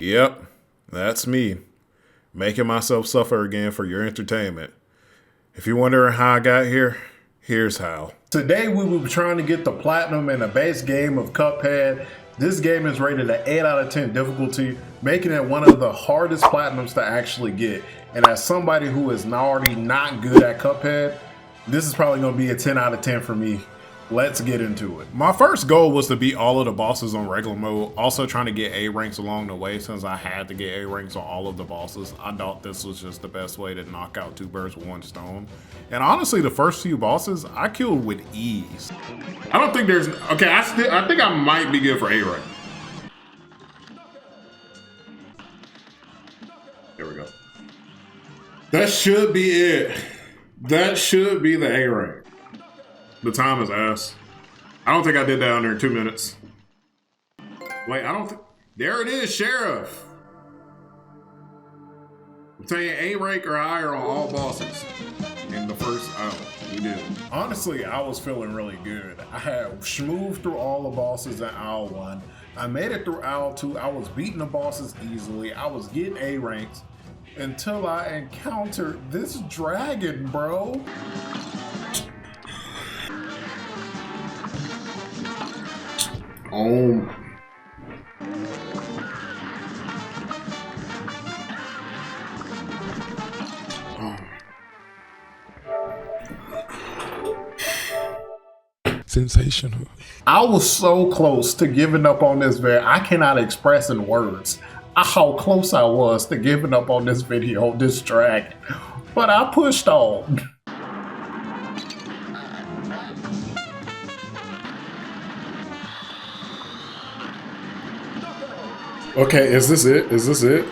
Yep, that's me, making myself suffer again for your entertainment. If you're wondering how I got here, here's how. Today we will be trying to get the platinum in the base game of Cuphead. This game is rated at 8 out of 10 difficulty, making it one of the hardest platinums to actually get. And as somebody who is already not good at Cuphead, this is probably going to be a 10 out of 10 for me. Let's get into it. My first goal was to beat all of the bosses on regular mode, also trying to get A ranks along the way since I had to get A ranks on all of the bosses. I thought this was just the best way to knock out two birds with one stone. And honestly, the first few bosses I killed with ease. I don't think there's, okay, I think I might be good for A rank. There we go. That should be it. That should be the A rank. The time is ass. I don't think I did that under 2 minutes. Wait, I don't think... There it is, Sheriff. Obtain A rank or higher on all bosses. In the first... Oh, we did. Honestly, I was feeling really good. I had schmooved through all the bosses in Owl 1. I made it through Owl 2. I was beating the bosses easily. I was getting A ranks. Until I encountered this dragon, bro. Oh. Sensational. I was so close to giving up on this video. I cannot express in words how close I was to giving up on this video, this dragon. But I pushed on. Okay, is this it? Is this it?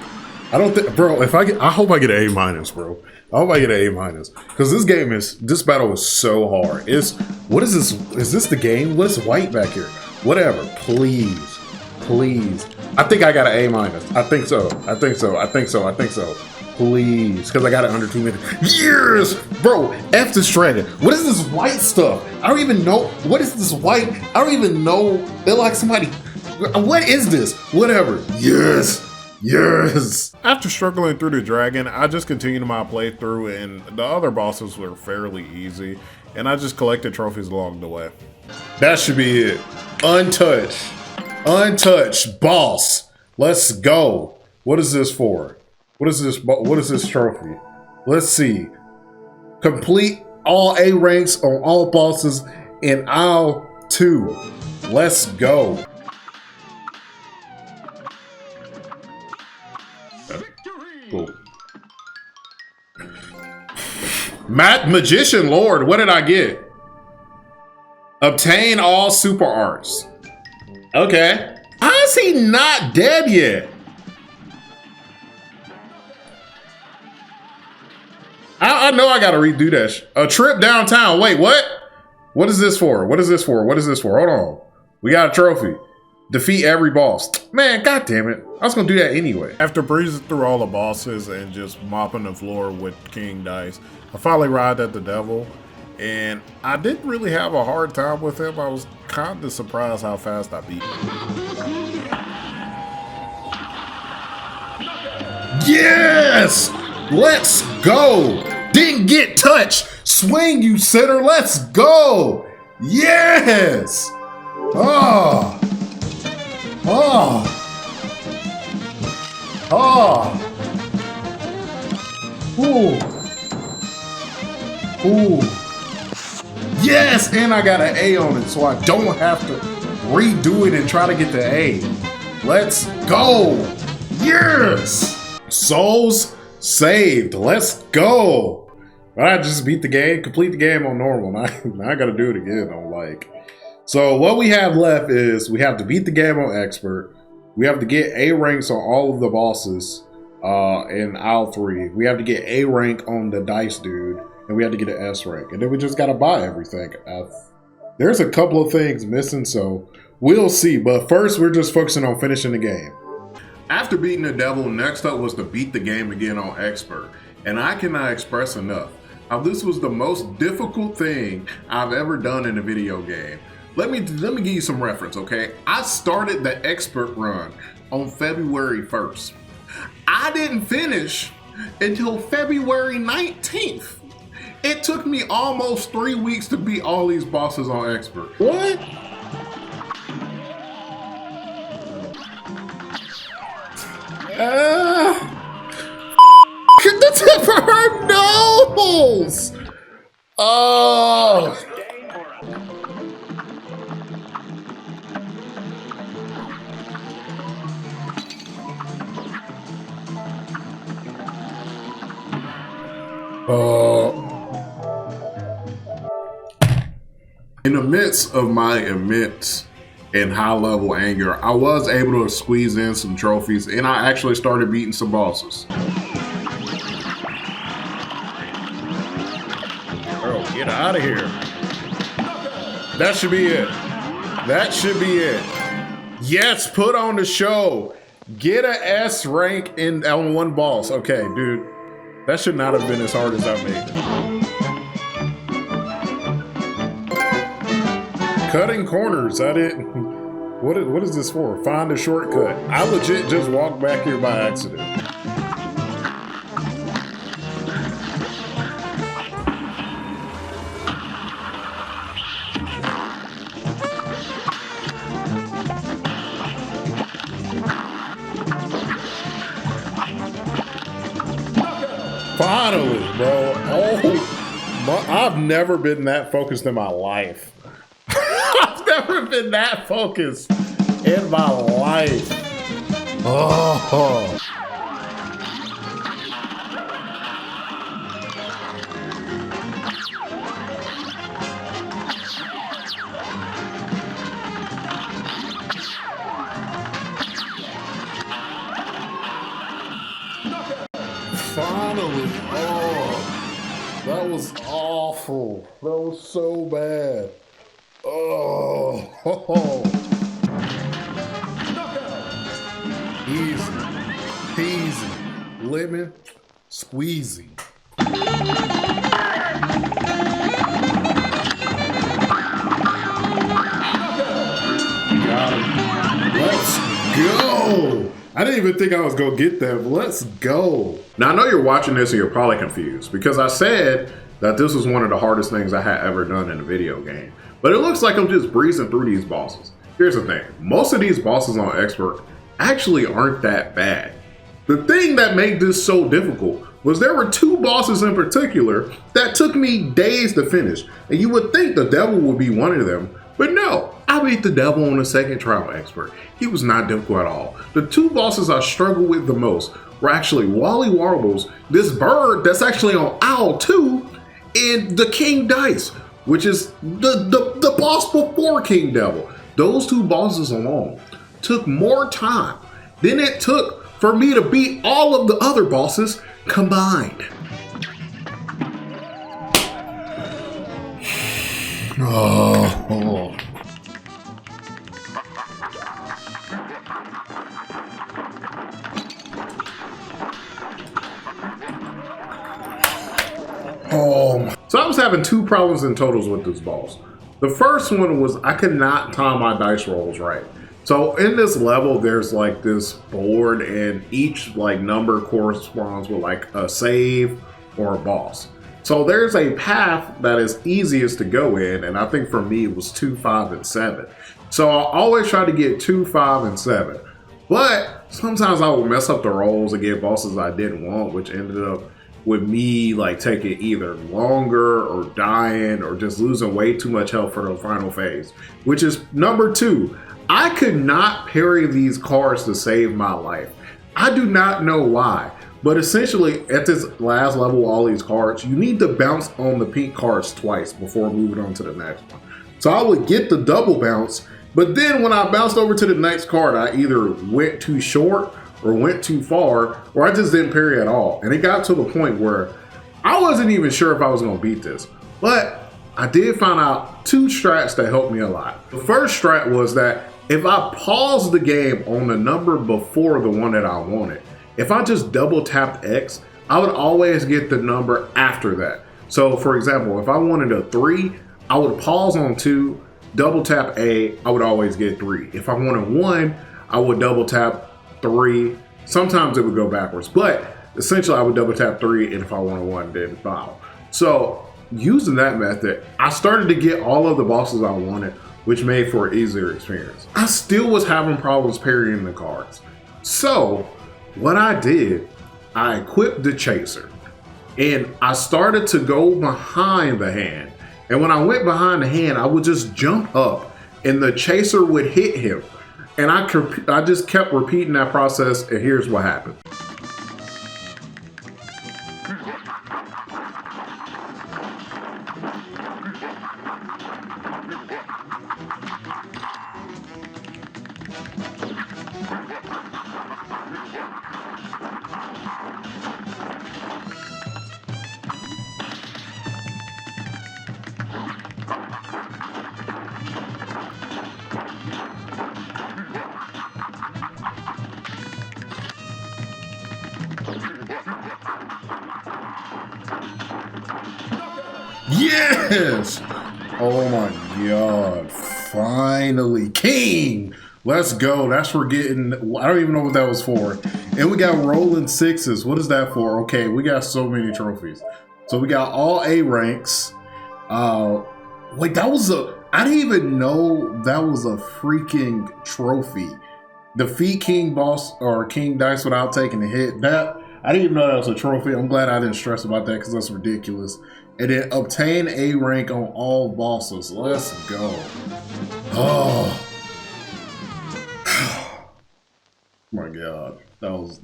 I don't think, bro, if I get, I hope I get an A minus, bro. I hope I get an A minus. Because this battle is so hard. What is this? Is this the game? What's white back here? Whatever, please, please. I think I got an A minus. I think so. I think so. I think so. I think so. Please, because I got it under 2 minutes. Yes, bro, F this dragon. What is this white stuff? I don't even know. What is this white? I don't even know. They're like somebody. What is this? Whatever. Yes. Yes. After struggling through the dragon, I just continued my playthrough and the other bosses were fairly easy and I just collected trophies along the way. That should be it. Untouched. Untouched boss. Let's go. What is this for? What is this trophy? Let's see. Complete all A ranks on all bosses in Owl 2. Let's go. Cool. Magician Lord, what did I get? Obtain all super arts. Okay. How is he not dead yet? I know I gotta redo that. A trip downtown. Wait, what? What is this for? What is this for? What is this for? Hold on. We got a trophy. Defeat every boss. Man, god damn it. I was gonna do that anyway. After breezing through all the bosses and just mopping the floor with King Dice, I finally arrived at the devil. And I didn't really have a hard time with him. I was kind of surprised how fast I beat him. Yes! Let's go! Didn't get touched! Swing, you sinner! Let's go! Yes! Oh! Oh! Oh! Ooh! Ooh! Yes! And I got an A on it, so I don't have to redo it and try to get the A. Let's go! Yes! Souls saved. Let's go! I just beat the game, complete the game on normal. Now I gotta do it again on like. So what we have left is we have to beat the game on expert. We have to get A ranks on all of the bosses in Owl 3. We have to get A rank on the dice dude. And we have to get an S rank. And then we just gotta buy everything. There's a couple of things missing, so we'll see. But first, we're just focusing on finishing the game. After beating the devil, next up was to beat the game again on expert. And I cannot express enough how this was the most difficult thing I've ever done in a video game. Let me give you some reference, okay? I started the expert run on February 1st. I didn't finish until February 19th. It took me almost 3 weeks to beat all these bosses on Expert. What? The tip of her nose! Oh! In the midst of my immense and high level anger, I was able to squeeze in some trophies and I actually started beating some bosses. Bro, get out of here. That should be it. That should be it. Yes, put on the show. Get a S rank on one boss. Okay, dude. That should not have been as hard as I made it. Cutting corners, I didn't. What is this for? Find a shortcut. I legit just walked back here by accident. Finally, bro. Oh, I've never been that focused in my life. I've never been that focused in my life. Oh. Finally. Oh, that was awful. That was so bad. Oh, easy, peasy, lemon, squeezy. Got it. Let's go. I didn't even think I was gonna get that, but let's go. Now I know you're watching this and you're probably confused because I said that this was one of the hardest things I had ever done in a video game. But it looks like I'm just breezing through these bosses. Here's the thing, most of these bosses on Expert actually aren't that bad. The thing that made this so difficult was there were 2 bosses in particular that took me days to finish. And you would think the devil would be one of them, but no, I beat the devil on the second try on Expert. He was not difficult at all. The 2 bosses I struggled with the most were actually Wally Warbles, this bird that's actually on Owl 2, and the King Dice, which is the boss before King Devil. Those 2 bosses alone took more time than it took for me to beat all of the other bosses combined. Oh. So I was having 2 problems in totals with this boss. The first one was I could not time my dice rolls right. So in this level, there's like this board and each like number corresponds with like a save or a boss. So there's a path that is easiest to go in, and I think for me it was 2, 5, and 7. So I always try to get 2, 5, and 7. But sometimes I would mess up the rolls and get bosses I didn't want, which ended up with me like taking either longer or dying or just losing way too much health for the final phase, which is number 2. I could not parry these cards to save my life. I do not know why, but essentially at this last level, all these cards, you need to bounce on the pink cards twice before moving on to the next one. So I would get the double bounce, but then when I bounced over to the next card, I either went too short or went too far, or I just didn't parry at all. And it got to the point where I wasn't even sure if I was gonna beat this, but I did find out 2 strats that helped me a lot. The first strat was that if I paused the game on the number before the one that I wanted, if I just double tapped X, I would always get the number after that. So for example, if I wanted a 3, I would pause on 2, double tap A, I would always get 3. If I wanted 1, I would double tap 3. Sometimes it would go backwards, but essentially I would double tap 3, and if I wanted 1, then bow. So using that method, I started to get all of the bosses I wanted, which made for an easier experience. I still was having problems parrying the cards. So what I did, I equipped the chaser, and I started to go behind the hand. And when I went behind the hand, I would just jump up and the chaser would hit him. And I just kept repeating that process, and here's what happened. Yes! Oh my god. Finally. King! Let's go. That's for getting, I don't even know what that was for. And we got rolling 6s. What is that for? Okay, we got so many trophies. So we got all A ranks. Wait, that was I didn't even know that was a freaking trophy. Defeat King Boss or King Dice without taking a hit. That, I didn't even know that was a trophy. I'm glad I didn't stress about that because that's ridiculous. And then obtain A rank on all bosses. Let's go. Oh. My god. That was,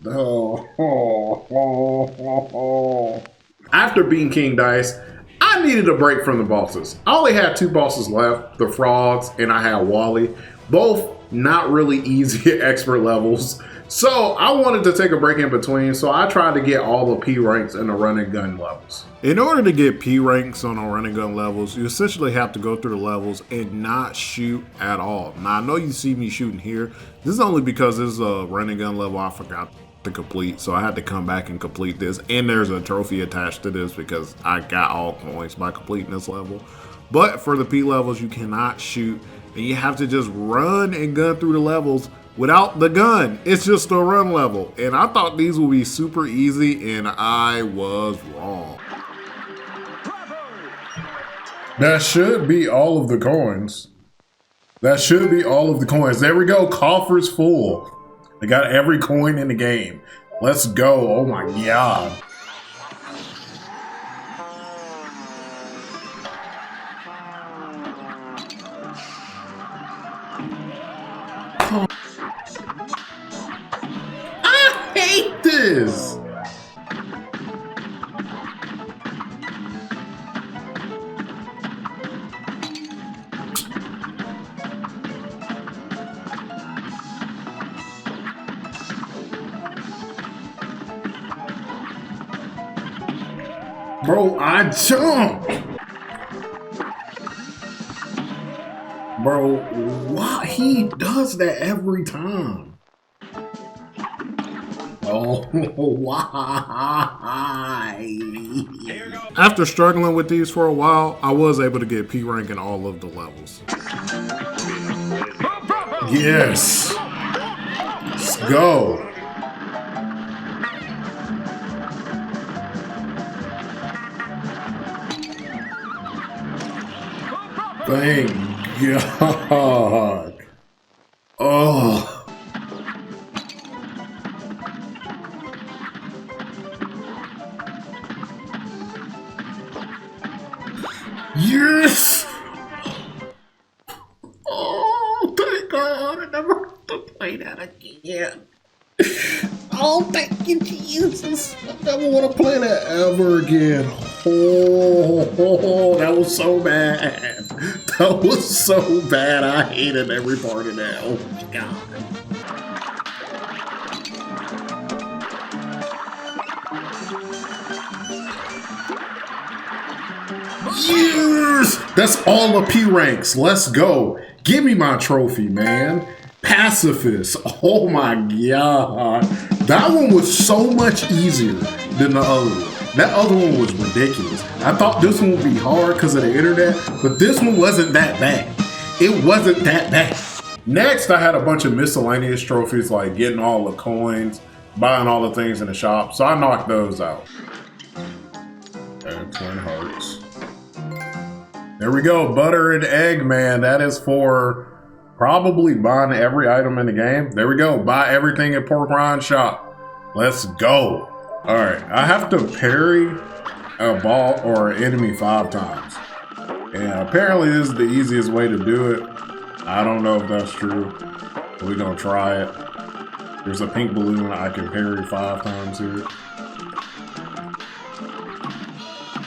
After beating King Dice, I needed a break from the bosses. I only had 2 bosses left, the frogs, and I had Wally. Both not really easy at expert levels. So I wanted to take a break in between, so I tried to get all the P ranks and the run and gun levels. In order to get P ranks on the run and gun levels, you essentially have to go through the levels and not shoot at all. Now I know you see me shooting here. This is only because this is a run and gun level I forgot to complete, so I had to come back and complete this. And there's a trophy attached to this because I got all coins by completing this level. But for the P levels, you cannot shoot, and you have to just run and gun through the levels without the gun. It's just a run level. And I thought these would be super easy, and I was wrong. That should be all of the coins. That should be all of the coins. There we go, coffers full. I got every coin in the game. Let's go, oh my god. I hate this. Bro, I jumped. Bro, why he does that every time? Oh, why? After struggling with these for a while, I was able to get P rank in all of the levels. Yes. Let's go. Thank God. Oh. Yes. Oh, thank God. I never have to play that again. Oh, thank you, Jesus. I never want to play that ever again. Oh, that was so bad. That was so bad. I hated every part of that. Oh, my God. Yes! That's all the P ranks. Let's go. Give me my trophy, man. Pacifist. Oh my god. That one was so much easier than the other one. That other one was ridiculous. I thought this one would be hard because of the internet, but this one wasn't that bad. It wasn't that bad. Next, I had a bunch of miscellaneous trophies, like getting all the coins, buying all the things in the shop. So I knocked those out. And twin hearts. There we go, butter and egg, man. That is for probably buying every item in the game. There we go, buy everything at Pork Rind Shop. Let's go. All right, I have to parry a ball or an enemy 5 times. And apparently this is the easiest way to do it. I don't know if that's true, but we're gonna try it. There's a pink balloon I can parry 5 times here.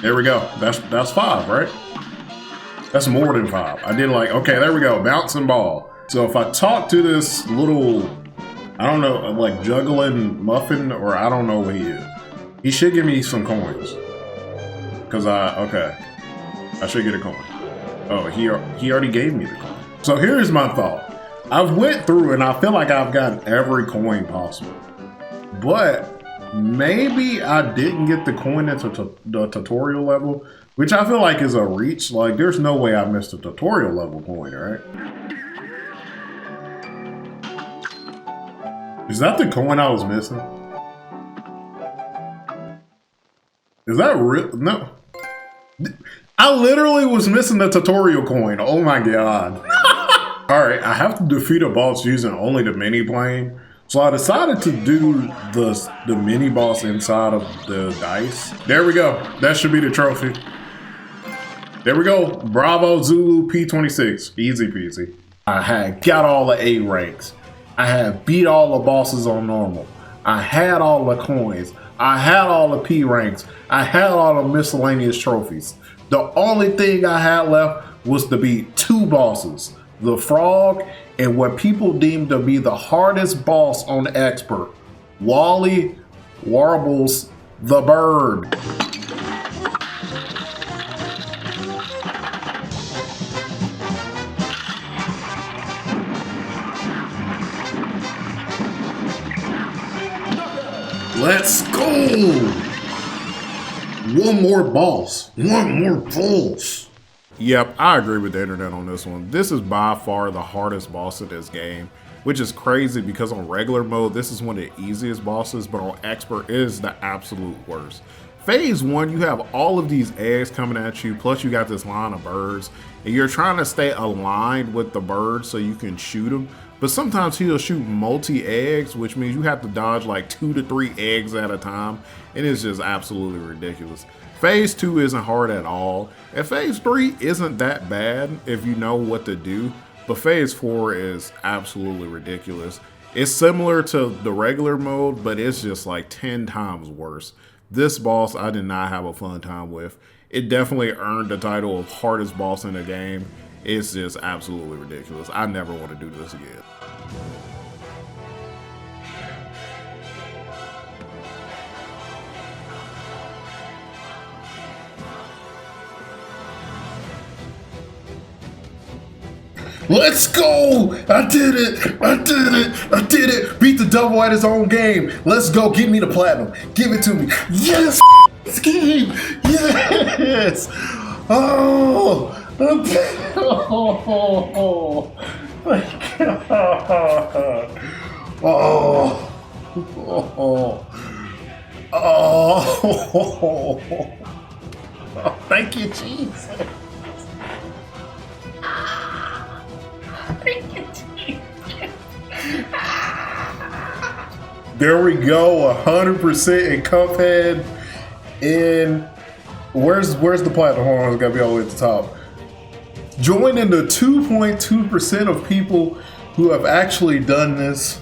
There we go, that's 5, right? That's more than 5. I did like, okay, there we go, bouncing ball. So if I talk to this little, I don't know, like juggling muffin, or I don't know what he is. He should give me some coins. Cause okay, I should get a coin. Oh, he already gave me the coin. So here's my thought. I've went through and I feel like I've gotten every coin possible. But maybe I didn't get the coin at the tutorial level, which I feel like is a reach. Like, there's no way I missed a tutorial level coin, right? Is that the coin I was missing? Is that real? No. I literally was missing the tutorial coin. Oh my god. Alright, I have to defeat a boss using only the mini plane. So I decided to do the mini boss inside of the dice. There we go. That should be the trophy. There we go. Bravo Zulu P26. Easy peasy. I had got all the A ranks. I had beat all the bosses on normal. I had all the coins. I had all the P ranks. I had all the miscellaneous trophies. The only thing I had left was to beat 2 bosses. The frog and what people deem to be the hardest boss on Expert. Wally Warbles the Bird. Let's go! One more boss. One more boss. Yep, I agree with the internet on this one. This is by far the hardest boss of this game, which is crazy because on regular mode, this is one of the easiest bosses, but on Expert, it is the absolute worst. Phase 1, you have all of these eggs coming at you, plus you got this line of birds, and you're trying to stay aligned with the birds so you can shoot them. But sometimes he'll shoot multi-eggs, which means you have to dodge like 2 to 3 eggs at a time, and it's just absolutely ridiculous. Phase 2 isn't hard at all, and Phase 3 isn't that bad if you know what to do, but Phase 4 is absolutely ridiculous. It's similar to the regular mode, but it's just like 10 times worse. This boss I did not have a fun time with. It definitely earned the title of hardest boss in the game. It's just absolutely ridiculous. I never want to do this again. Let's go! I did it! I did it! I did it! Beat the devil at his own game. Let's go! Give me the platinum. Give it to me. Yes! This game! Yes! Oh! Oh! My God! Oh! Oh! Oh! Oh! Thank you, Jesus! There we go, 100% in Cuphead. And where's the platinum? Hold on, it's gotta be all the way at the top. Joining the 2.2% of people who have actually done this.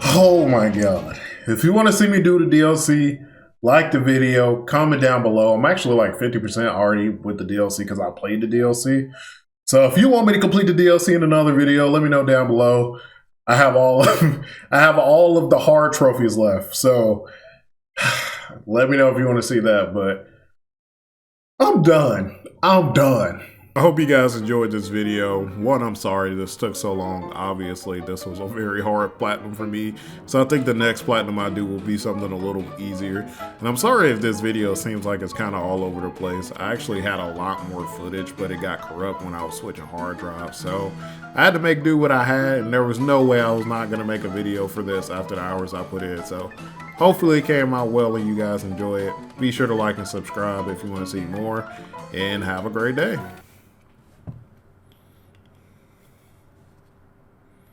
Oh my God. If you want to see me do the DLC, like the video, comment down below. I'm actually like 50% already with the DLC because I played the DLC. So if you want me to complete the DLC in another video, let me know down below. I have all of the hard trophies left. So let me know if you want to see that, but I'm done. I'm done. I hope you guys enjoyed this video. One, I'm sorry this took so long. Obviously, this was a very hard platinum for me. So I think the next platinum I do will be something a little easier. And I'm sorry if this video seems like it's kind of all over the place. I actually had a lot more footage, but it got corrupt when I was switching hard drives. So I had to make do what I had, and there was no way I was not going to make a video for this after the hours I put in. So hopefully it came out well and you guys enjoy it. Be sure to like and subscribe if you want to see more, and have a great day.